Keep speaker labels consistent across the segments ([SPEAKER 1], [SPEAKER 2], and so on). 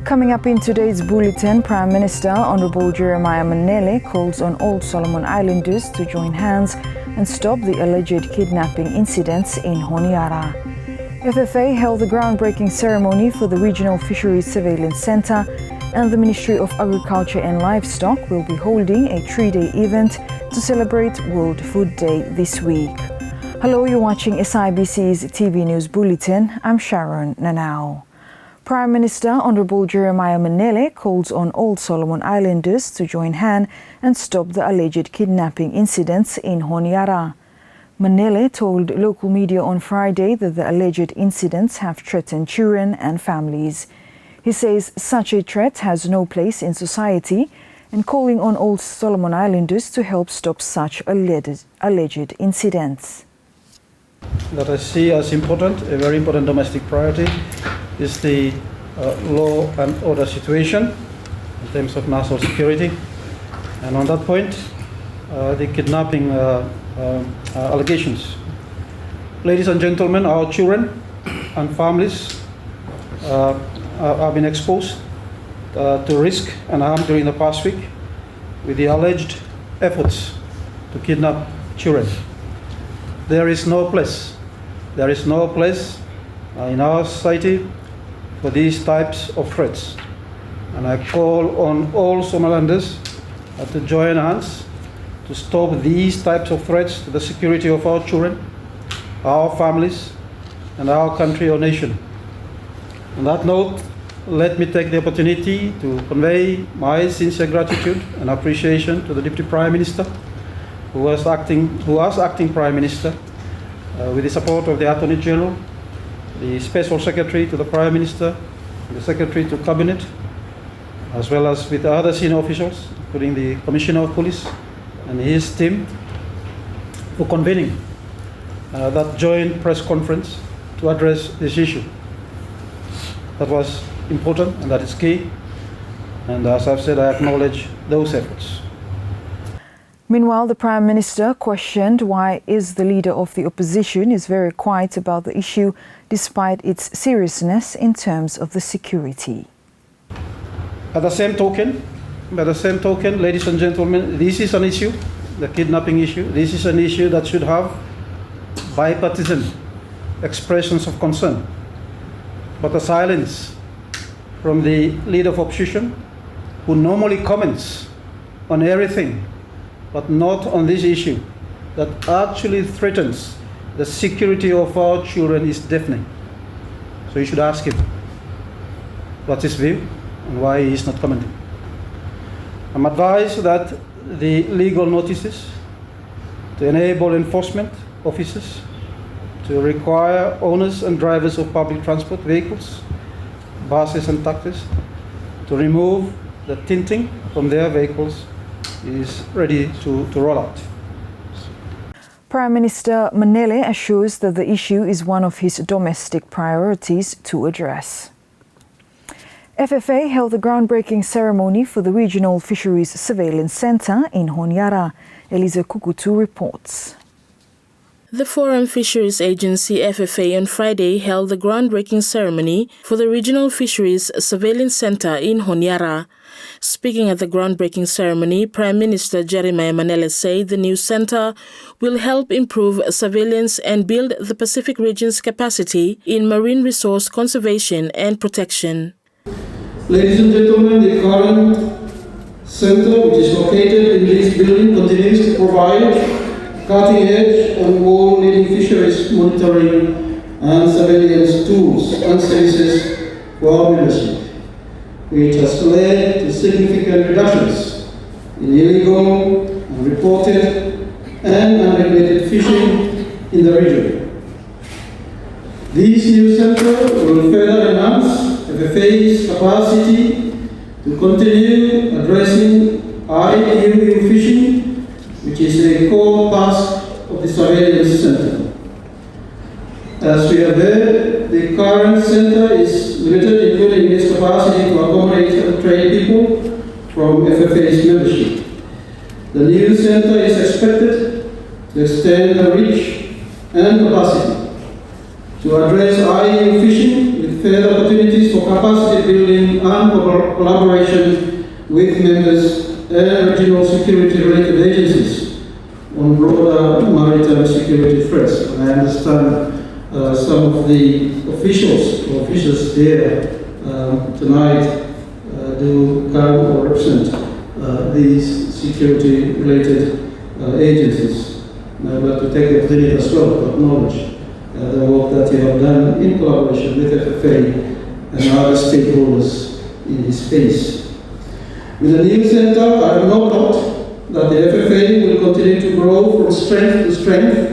[SPEAKER 1] Coming up in today's bulletin, Prime Minister Honorable Jeremiah Manell calls on all Solomon Islanders to join hands and stop the alleged kidnapping incidents in Honiara. FFA held the groundbreaking ceremony for the Regional Fisheries Surveillance Centre, and the Ministry of Agriculture and Livestock will be holding a 3-day event to celebrate World Food Day this week. Hello, you're watching SIBC's TV News Bulletin. I'm Sharon Nanau. Prime Minister Honorable Jeremiah Manell calls on all Solomon Islanders to join hands and stop the alleged kidnapping incidents in Honiara. Manell told local media on Friday that the alleged incidents have threatened children and families. He says such a threat has no place in society and calling on all Solomon Islanders to help stop such alleged incidents.
[SPEAKER 2] That I see as important, a very important domestic priority, is the law and order situation in terms of national security. And on that point, the kidnapping allegations. Ladies and gentlemen, our children and families have been exposed to risk and harm during the past week with the alleged efforts to kidnap children. There is no place in our society for these types of threats. And I call on all Somalilanders to join hands to stop these types of threats to the security of our children, our families, and our country or nation. On that note, let me take the opportunity to convey my sincere gratitude and appreciation to the Deputy Prime Minister, who was acting Prime Minister, with the support of the Attorney General, the Special Secretary to the Prime Minister, the Secretary to Cabinet, as well as with other senior officials, including the Commissioner of Police and his team, for convening that joint press conference to address this issue. That was important and that is key. And as I've said, I acknowledge those efforts.
[SPEAKER 1] Meanwhile, the Prime Minister questioned why the leader of the opposition is very quiet about the issue despite its seriousness in terms of the security.
[SPEAKER 2] By the same token, ladies and gentlemen, this is an issue, the kidnapping issue. This is an issue that should have bipartisan expressions of concern. But the silence from the leader of opposition, who normally comments on everything, but not on this issue that actually threatens the security of our children, is deafening. So you should ask him what's his view and why he is not commenting. I'm advised that the legal notices to enable enforcement officers to require owners and drivers of public transport vehicles, buses and taxis, to remove the tinting from their vehicles is ready to roll out.
[SPEAKER 1] Prime Minister Manell assures that the issue is one of his domestic priorities to address. FFA held the groundbreaking ceremony for the Regional Fisheries Surveillance Centre in Honiara. Elisa Kukutu reports.
[SPEAKER 3] The Foreign Fisheries Agency FFA on Friday held the groundbreaking ceremony for the Regional Fisheries Surveillance Centre in Honiara. Speaking at the groundbreaking ceremony, Prime Minister Jeremiah Manell said the new centre will help improve surveillance and build the Pacific region's capacity in marine resource conservation and protection.
[SPEAKER 2] Ladies and gentlemen, the current centre, which is located in this building, continues to provide cutting-edge and world-leading fisheries monitoring and surveillance tools and services for our membership, which has led to significant reductions in illegal, unreported, and unregulated fishing in the region. This new centre will further enhance FFA's capacity to continue addressing illegal fishing, which is a core task of the surveillance centre. As we have heard, the current centre is limited, including its capacity to accommodate and train people from FFA's membership. The new centre is expected to extend the reach and capacity to address illegal fishing with further opportunities for capacity building and collaboration with members and regional security-related agencies on broader maritime security threats. I understand some of the officials there tonight do come or represent these security-related agencies. I'd like to take the opportunity as well to acknowledge the work that you have done in collaboration with FFA and other stakeholders in this space. With the new center, I have no doubt that the FFA will continue to grow from strength to strength.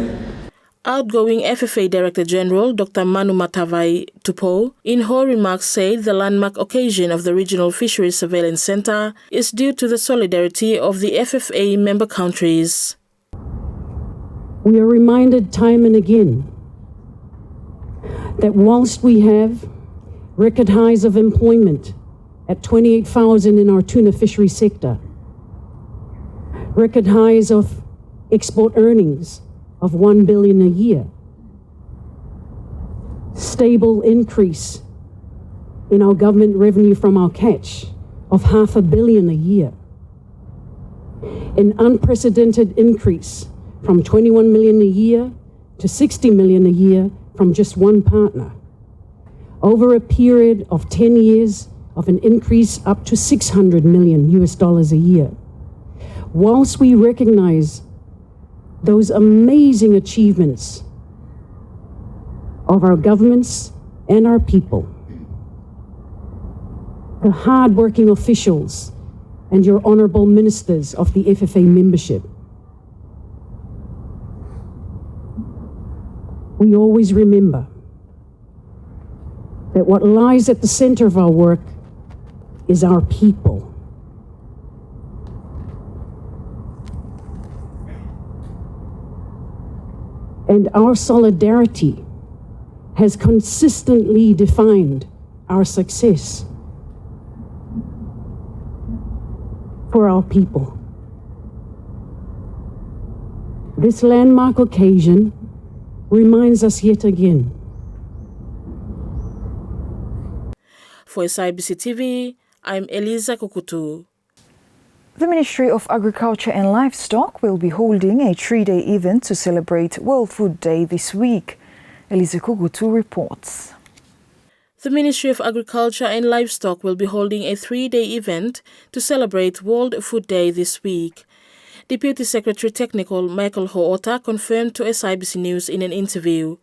[SPEAKER 3] Outgoing FFA Director General Dr. Manu Matavai Tupo, in her remarks, said the landmark occasion of the Regional Fisheries Surveillance Center is due to the solidarity of the FFA member countries.
[SPEAKER 4] We are reminded time and again that whilst we have record highs of employment at 28,000 in our tuna fishery sector, record highs of export earnings of 1 billion a year, stable increase in our government revenue from our catch of $500 million a year, an unprecedented increase from 21 million a year to 60 million a year from just one partner, over a period of 10 years of an increase up to $600 million a year. Whilst we recognize those amazing achievements of our governments and our people, the hard-working officials and your honourable ministers of the FFA membership, we always remember that what lies at the center of our work is our people. And our solidarity has consistently defined our success for our people. This landmark occasion reminds us yet again.
[SPEAKER 3] For SIBC TV, I'm Eliza Kukutu.
[SPEAKER 1] The Ministry of Agriculture and Livestock will be holding a 3-day event to celebrate World Food Day this week. Eliza Kukutu reports.
[SPEAKER 3] The Ministry of Agriculture and Livestock will be holding a 3-day event to celebrate World Food Day this week. Deputy Secretary Technical Michael Hoota confirmed to SIBC News in an interview.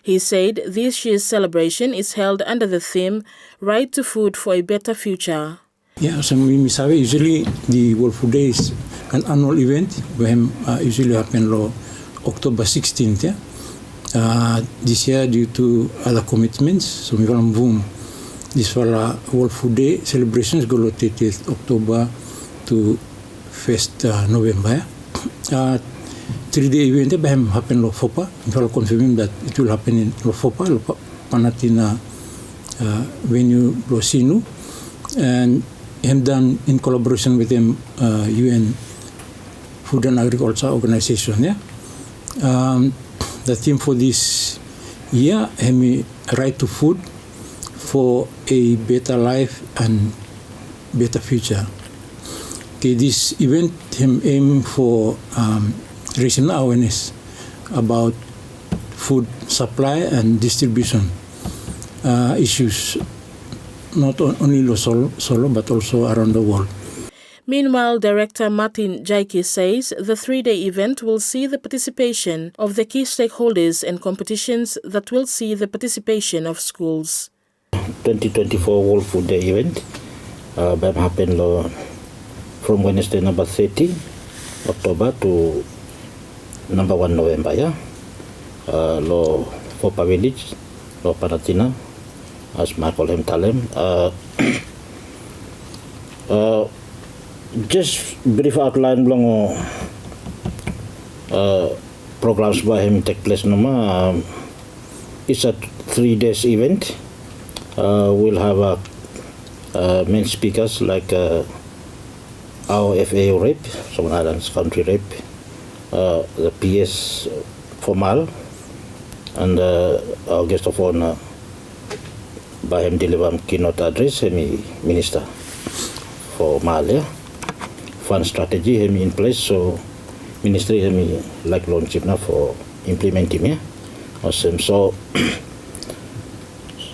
[SPEAKER 3] He said this year's celebration is held under the theme Right to Food for a Better Future.
[SPEAKER 5] Yeah, so usually the World Food Day is an annual event when usually happen on October 16th. Yeah? This year due to other commitments, so we will boom. This World Food Day celebrations go to 30th October to 1st November. 3-day event happen lo FOPA. We will confirm that it will happen in lo FOPA, lo Panatina venue lo Sinu, and done in collaboration with them UN Food and Agriculture Organization. Yeah, the theme for this year is right to food for a better life and better future. Okay, this event aim for raising awareness about food supply and distribution issues, not only solo but also around the world.
[SPEAKER 3] Meanwhile, Director Martin Jaiki says the 3-day event will see the participation of the key stakeholders and competitions that will see the participation of schools.
[SPEAKER 6] 2024 World Food Day event will happen from Wednesday number 30 October to number 1 November. Yeah, lo Fopa Village, lo Panatina, as Michael him Talem. Just brief outline long programs by him take place nama. It's a 3 days event. We'll have main speakers like our FAO rep, Solomon Islands country rep, the PS Formal, and our guest of honor, by him deliver keynote address him minister for Manell. Fund strategy him in place, so ministry him like launch it now for implementing it. Awesome. So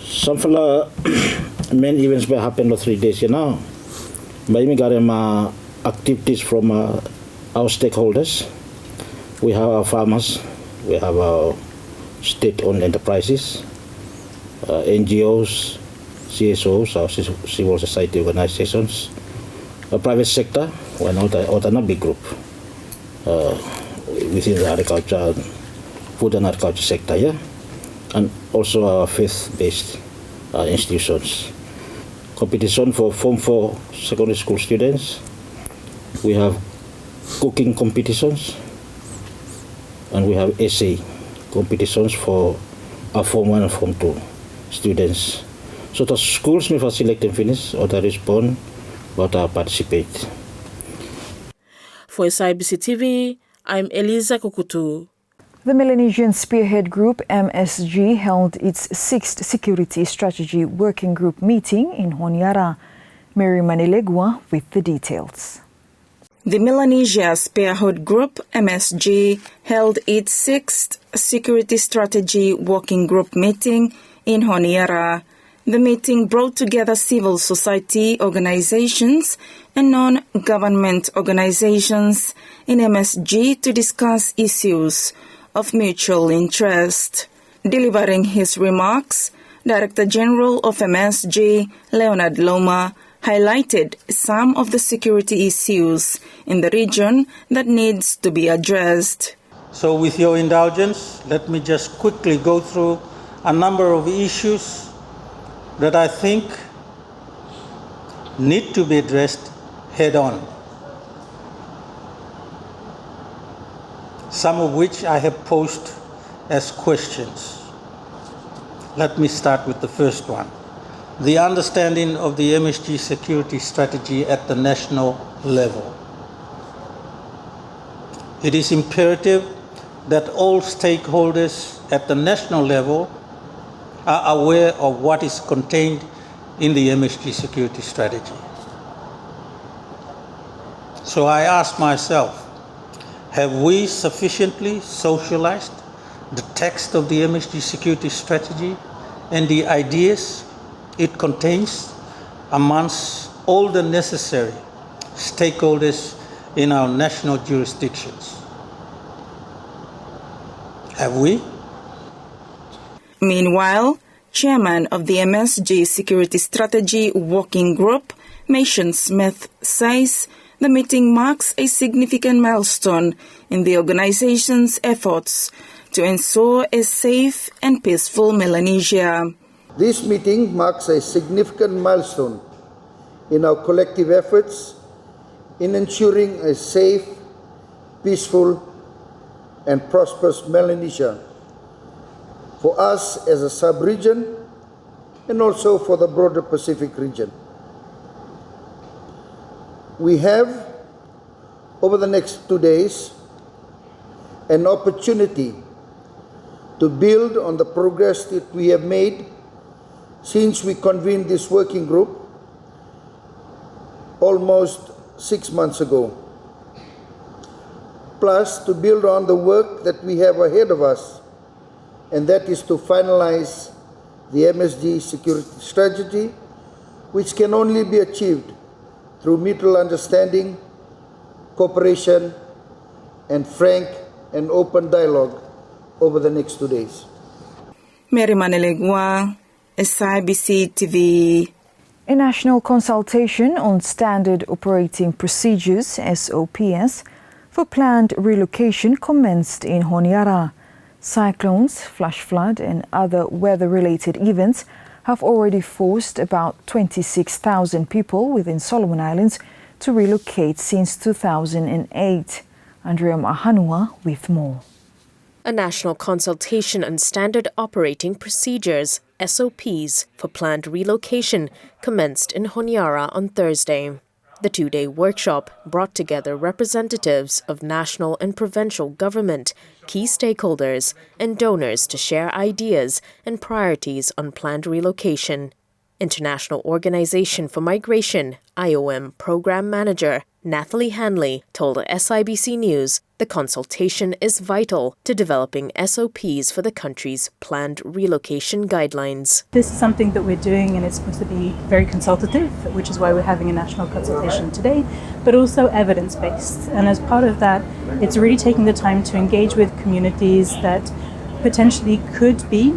[SPEAKER 6] some fella main events will happen for 3 days now. By me got activities from our stakeholders. We have our farmers, we have our state-owned enterprises, NGOs, CSOs, our civil society organizations, a private sector, one other big group within the agriculture, food and agriculture sector, yeah, and also our faith-based institutions. Competition for Form 4 secondary school students. We have cooking competitions, and we have essay competitions for our Form 1 and Form 2 students. So the schools may select and finish, or they respond, but participate.
[SPEAKER 3] For SIBC TV, I'm Eliza Kukutu.
[SPEAKER 1] The Melanesian Spearhead Group, MSG, held its 6th Security Strategy Working Group meeting in Honiara. Mary Manell with the details.
[SPEAKER 7] The Melanesia Spearhead Group, MSG, held its 6th Security Strategy Working Group meeting in Honiara. The meeting brought together civil society organizations and non-government organizations in MSG to discuss issues of mutual interest. Delivering his remarks, Director General of MSG, Leonard Loma, highlighted some of the security issues in the region that needs to be addressed.
[SPEAKER 8] So with your indulgence, let me just quickly go through a number of issues that I think need to be addressed head on. Some of which I have posed as questions. Let me start with the first one. The understanding of the MSG security strategy at the national level. It is imperative that all stakeholders at the national level are aware of what is contained in the MSG security strategy. So I ask myself, have we sufficiently socialized the text of the MSG security strategy and the ideas it contains amongst all the necessary stakeholders in our national jurisdictions? Have we?
[SPEAKER 7] Meanwhile, Chairman of the MSG Security Strategy Working Group, Mason Smith, says the meeting marks a significant milestone in the organization's efforts to ensure a safe and peaceful Melanesia.
[SPEAKER 9] This meeting marks a significant milestone in our collective efforts in ensuring a safe, peaceful, and prosperous Melanesia for us as a sub-region and also for the broader Pacific region. We have, over the next 2 days, an opportunity to build on the progress that we have made since we convened this working group almost 6 months ago. Plus, to build on the work that we have ahead of us, and that is to finalize the MSG security strategy, which can only be achieved through mutual understanding, cooperation, and frank and open dialogue over the next 2 days.
[SPEAKER 7] Mary Manell, SIBC TV.
[SPEAKER 1] A national consultation on standard operating procedures, SOPs, for planned relocation commenced in Honiara. Cyclones, flash flood and other weather-related events have already forced about 26,000 people within Solomon Islands to relocate since 2008. Andrea Mahanua with more.
[SPEAKER 10] A national consultation on standard operating procedures, SOPs, for planned relocation commenced in Honiara on Thursday. The two-day workshop brought together representatives of national and provincial government, key stakeholders, and donors to share ideas and priorities on planned relocation. International Organization for Migration, IOM Program Manager Nathalie Hanley told SIBC News the consultation is vital to developing SOPs for the country's planned relocation guidelines.
[SPEAKER 11] This is something that we're doing, and it's supposed to be very consultative, which is why we're having a national consultation today, but also evidence-based. And as part of that, it's really taking the time to engage with communities that potentially could be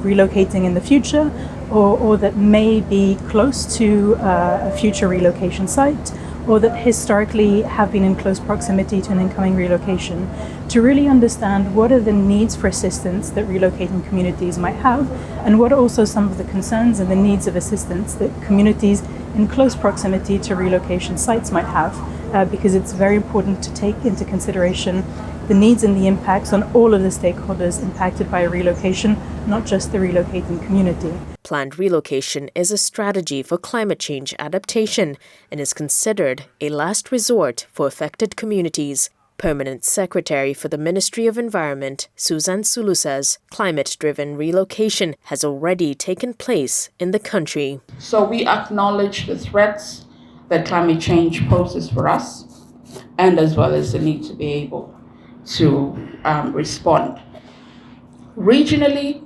[SPEAKER 11] relocating in the future, or that may be close to a future relocation site, or that historically have been in close proximity to an incoming relocation, to really understand what are the needs for assistance that relocating communities might have, and what are also some of the concerns and the needs of assistance that communities in close proximity to relocation sites might have, because it's very important to take into consideration the needs and the impacts on all of the stakeholders impacted by a relocation, not just the relocating community.
[SPEAKER 10] Planned relocation is a strategy for climate change adaptation and is considered a last resort for affected communities. Permanent Secretary for the Ministry of Environment, Susan Sulu, says climate-driven relocation has already taken place in the country.
[SPEAKER 12] So we acknowledge the threats that climate change poses for us, and as well as the need to be able to respond. Regionally,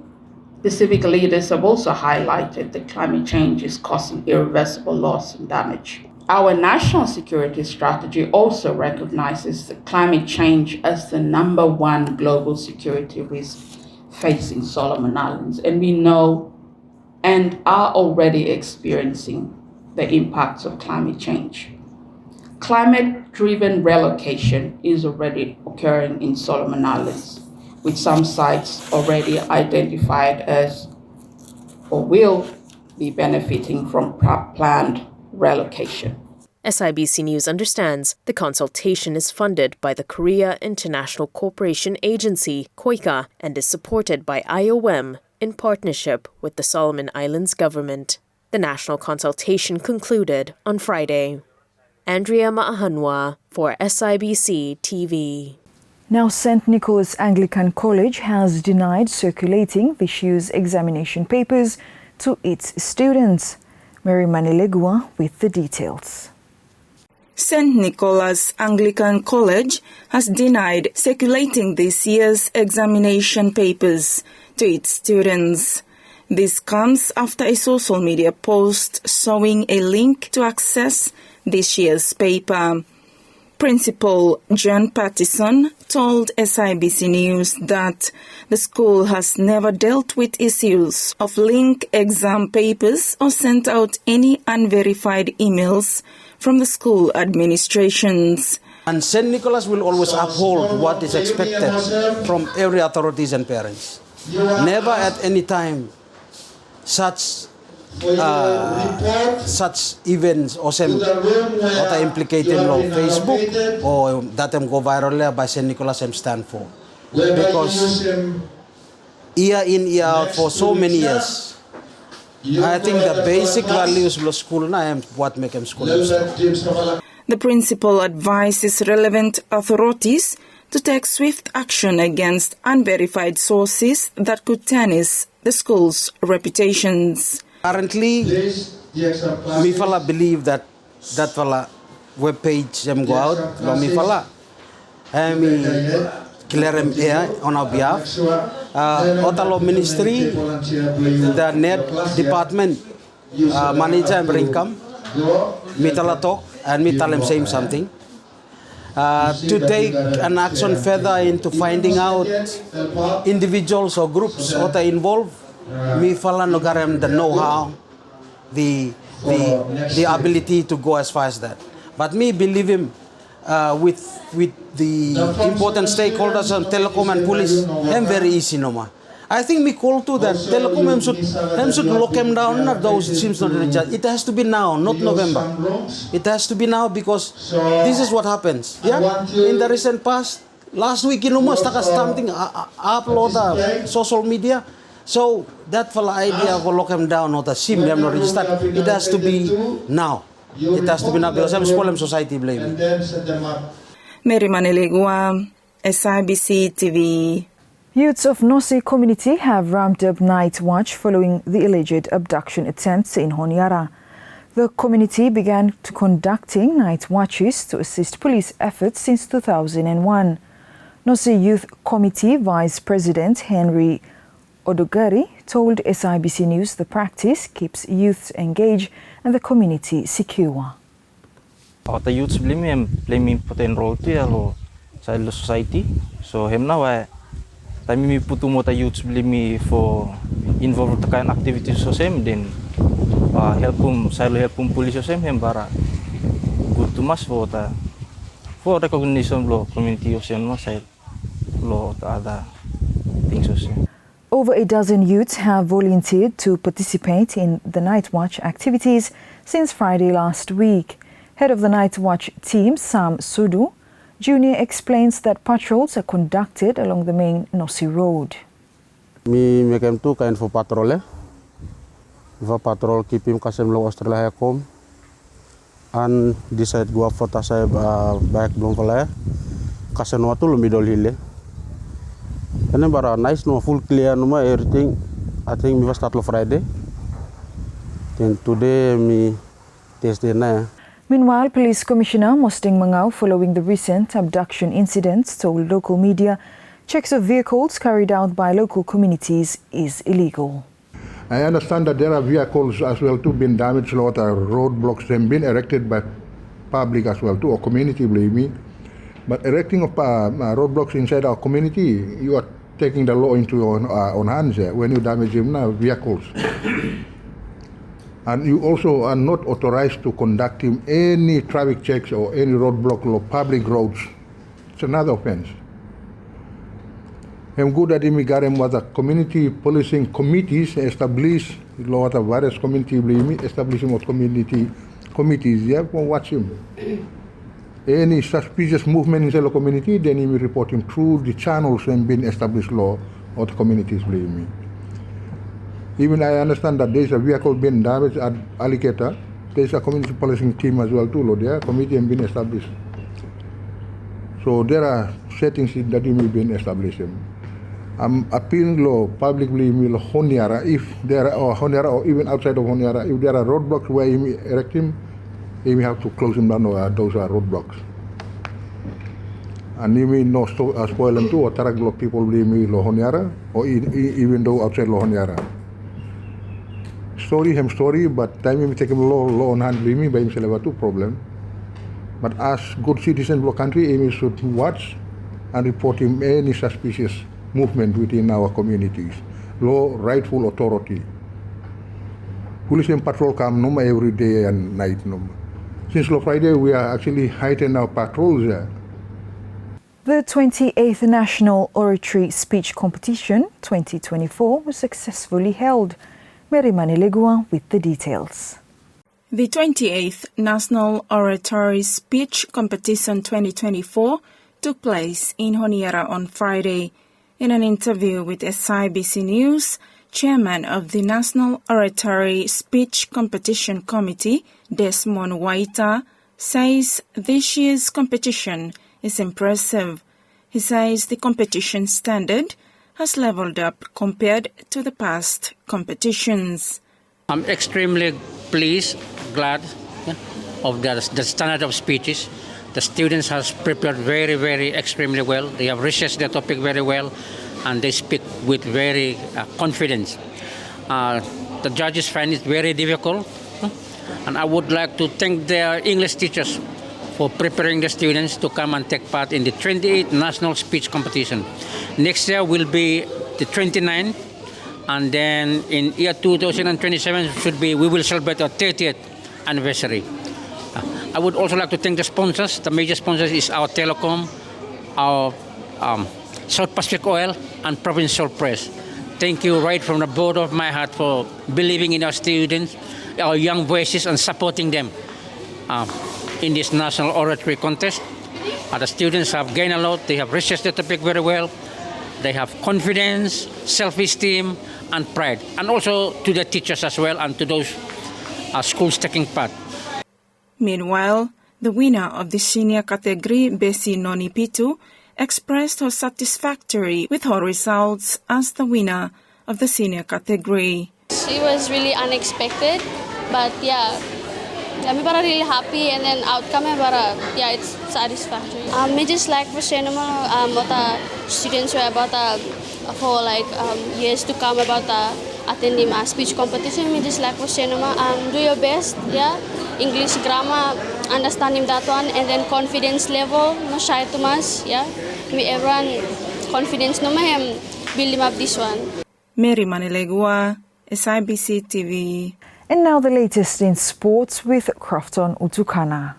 [SPEAKER 12] the civic leaders have also highlighted that climate change is causing irreversible loss and damage. Our national security strategy also recognizes that climate change as the #1 global security risk facing Solomon Islands, and we know and are already experiencing the impacts of climate change. Climate-driven relocation is already occurring in Solomon Islands, with some sites already identified as or will be benefiting from planned relocation.
[SPEAKER 10] SIBC News understands the consultation is funded by the Korea International Cooperation Agency, KOICA, and is supported by IOM in partnership with the Solomon Islands government. The national consultation concluded on Friday. Andrea Maahanwa for SIBC TV.
[SPEAKER 1] Now, St. Nicholas Anglican College has denied circulating this year's examination papers to its students. Mary Manell with the details.
[SPEAKER 7] St. Nicholas Anglican College has denied circulating this year's examination papers to its students. This comes after a social media post showing a link to access this year's paper. Principal John Pattison told SIBC News that the school has never dealt with issues of linked exam papers or sent out any unverified emails from the school administrations.
[SPEAKER 13] And St. Nicholas will always uphold what is expected from every authorities and parents. Never at any time such events or some what implicated on Facebook or that go viral by St. Nicholas stand for. Because year in, year out for so many years, I think the basic values of the school now what make them school.
[SPEAKER 7] The principal advises relevant authorities to take swift action against unverified sources that could tarnish the school's reputations.
[SPEAKER 13] Currently, me fala believe that fala web page them go out. No me fala, me clear them air on our behalf. Otalo Ministry, the net department manager and income, me tala talk and me tell them same something. To take an action further into finding out individuals or groups that are involved. Me fala no garam the know-how, the ability to go as far as that. But me believe him with the important stakeholders on telecom and police, I'm very easy no ma. I think me call to that telecom should lock him down. Not those seems not the it has to be now, not November. It has to be now because this is what happens. Yeah, in the recent past, last week in almost something upload social media. So that idea of lock him down or the SIM them not registered, it has to be now. It has to be na biasa sekolah society blame.
[SPEAKER 7] Mary Manell, SIBC TV.
[SPEAKER 1] Youths of Nossi community have ramped up night watch following the alleged abduction attempts in Honiara. The community began conducting night watches to assist police efforts since 2001. Nossi Youth Committee Vice President Henry Odogari told SIBC News the practice keeps youths engaged and the community secure.
[SPEAKER 14] The youths play important role to the society. So him now time putu mo ta youths for involved kind activities so same then help police so same para good to mas for recognition lo community of same side lo other things so same.
[SPEAKER 1] Over a dozen youths have volunteered to participate in the night watch activities since Friday last week. Head of the night watch team, Sam Sudu Jr. explains that patrols are conducted along the main Nossi Road.
[SPEAKER 15] Me make him two kind for patrol. For patrol keep him kasem lo Australia kom. And decide go for tasay back belum falaya. Kasem waktu lo middle hill. And then bara nice no full clear no everything. I think me start lo Friday. Then today me Thursday na.
[SPEAKER 1] Meanwhile, Police Commissioner Mosting Mangau, following the recent abduction incidents, told local media checks of vehicles carried out by local communities is illegal.
[SPEAKER 16] I understand that there are vehicles as well too been damaged, a lot of roadblocks have been erected by public as well too, or community believe me. But erecting of roadblocks inside our community, you are taking the law into your own hands when you damage vehicles. And you also are not authorized to conduct any traffic checks or any roadblock or public roads. It's another offense. I'm good at immigrant was a community policing committees established, lot of various community establishing of community committees. Yeah, for watch him. Any suspicious movement in the community, then he will report him through the channels and been established law of the communities. Believe me. Even I understand that there is a vehicle being damaged at Alligator. There is a community policing team as well too. There committee has been established. So there are settings that will be established. I'm appealing law publicly Honiara if there are Honiara or even outside of Honiara, if there are roadblocks where you erect him, you have to close him down or those are roadblocks. And you may not spoil them too or tarak block people Honiara or even though outside Honiara. Story, but time we take him law on hand by himself two problem. But as good citizens of the country, we should watch and report him any suspicious movement within our communities. Law, rightful authority. Police and patrol come no every day and night. No. Since Friday, we are actually heightening our patrols there.
[SPEAKER 1] The 28th National Oratory Speech Competition 2024 was successfully held. Mary Manell with the details.
[SPEAKER 7] The 28th National Oratory Speech Competition 2024 took place in Honiara on Friday. In an interview with SIBC News, Chairman of the National Oratory Speech Competition Committee, Desmond Waita, says this year's competition is impressive. He says the competition standard has leveled up compared to the past competitions.
[SPEAKER 17] I'm extremely pleased, glad of the standard of speeches. The students have prepared very extremely well. They have researched the topic very well and they speak with very confidence. The judges find it very difficult and I would like to thank their English teachers for preparing the students to come and take part in the 28th National Speech Competition. Next year will be the 29th, and then in year 2027 we will celebrate our 30th anniversary. I would also like to thank the sponsors. The major sponsors is our Telecom, our South Pacific Oil, and Provincial Press. Thank you right from the bottom of my heart for believing in our students, our young voices, and supporting them in this national oratory contest. The students have gained a lot. They have researched the topic very well. They have confidence, self-esteem, and pride. And also to the teachers as well and to those schools taking part.
[SPEAKER 7] Meanwhile, the winner of the senior category, Bessie Noni Pitu, expressed her satisfactory with her results as the winner of the senior category.
[SPEAKER 18] It was really unexpected, but yeah, kami para really happy, and then outcome para it's satisfactory. Me just like for cinema, about students were about for like years to come about attending a speech competition. Me just like for cinema, do your best, English grammar, understanding that one, and then confidence level, no shy too much, Me everyone confidence no mahem building up this one.
[SPEAKER 7] Mary Manell, SIBC TV.
[SPEAKER 1] And now the latest in sports with Crofton Utukana.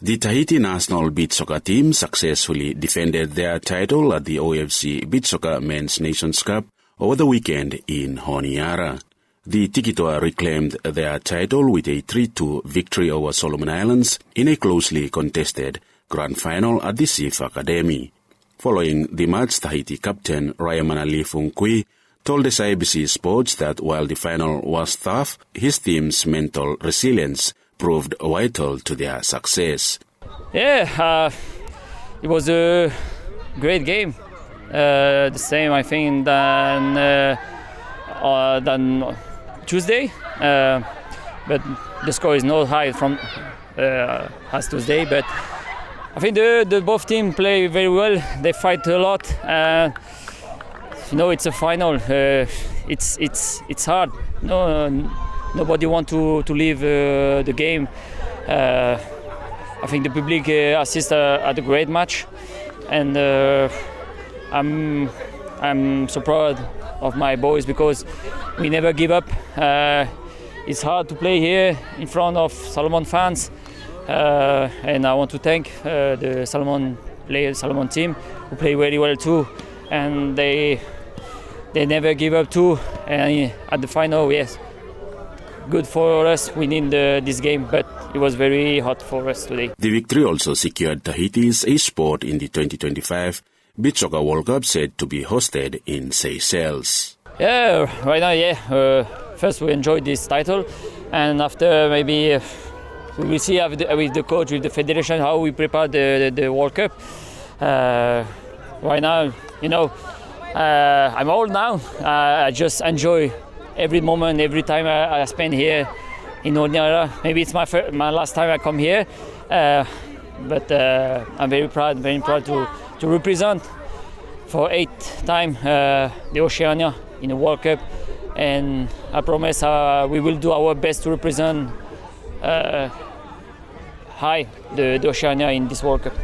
[SPEAKER 19] The Tahiti national beach soccer team successfully defended their title at the OFC Beach Soccer Men's Nations Cup over the weekend in Honiara. The Tikitoa reclaimed their title with a 3-2 victory over Solomon Islands in a closely contested grand final at the SIF Academy. Following the match, Tahiti captain Rayamanali Funkui told SIBC Sports that while the final was tough, his team's mental resilience proved vital to their success.
[SPEAKER 20] It was a great game. The same, I think, than Tuesday. But the score is not high from as Tuesday. But I think the both teams play very well. They fight a lot. It's a final. It's hard. Nobody want to leave the game. I think the public assist at a great match, and I'm so proud of my boys because we never give up. It's hard to play here in front of Solomon fans, and I want to thank the Solomon team who play very well too, and they never give up too. And at the final, yes, good for us winning this game, but it was very hot for us today.
[SPEAKER 19] The victory also secured Tahiti's a spot in the 2025 Beach Soccer World Cup set to be hosted in Seychelles.
[SPEAKER 20] Right now, first we enjoyed this title, and after maybe we will see with the coach, with the federation, how we prepare the World Cup. Right now, I'm old now. I just enjoy every moment, every time I spend here in Honiara. Maybe it's my last time I come here, but I'm very proud to represent for 8th time the Oceania in the World Cup, and I promise we will do our best to represent the Oceania in this World Cup.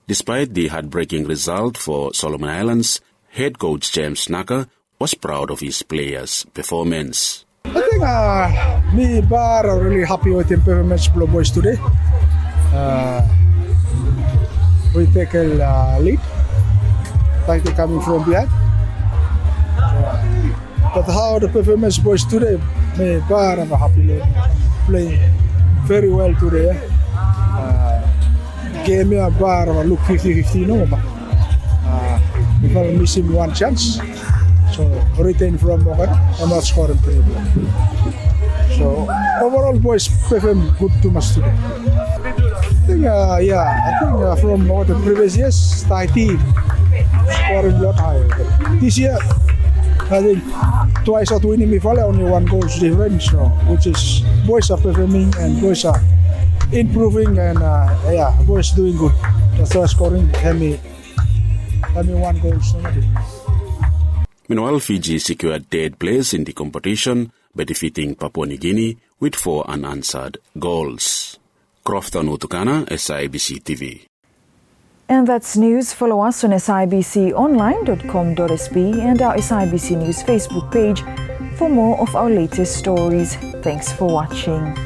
[SPEAKER 19] Despite the heartbreaking result for Solomon Islands, head coach James Naka was proud of his players' performance.
[SPEAKER 21] I think me and Bar are really happy with the performance of the boys today. We take a lead, thank you coming from behind. But how the performance boys today, me and Bar are happy playing very well today. Game here, Bar look 50-50 no, but we are missing one chance. So retain from Mokan and not scoring pretty well. So overall boys perform good too much today. I think from the previous years, Tahiti scoring a lot higher. But this year, I think twice out winning Mifale, only one goal difference. So which is boys are performing and boys are improving, and boys doing good. That's why scoring only one goal.
[SPEAKER 19] Meanwhile, Fiji secured 3rd place in the competition by defeating Papua New Guinea with 4 unanswered goals. Crofton Utukana, SIBC TV.
[SPEAKER 1] And that's news. Follow us on sibconline.com.sb and our SIBC News Facebook page for more of our latest stories. Thanks for watching.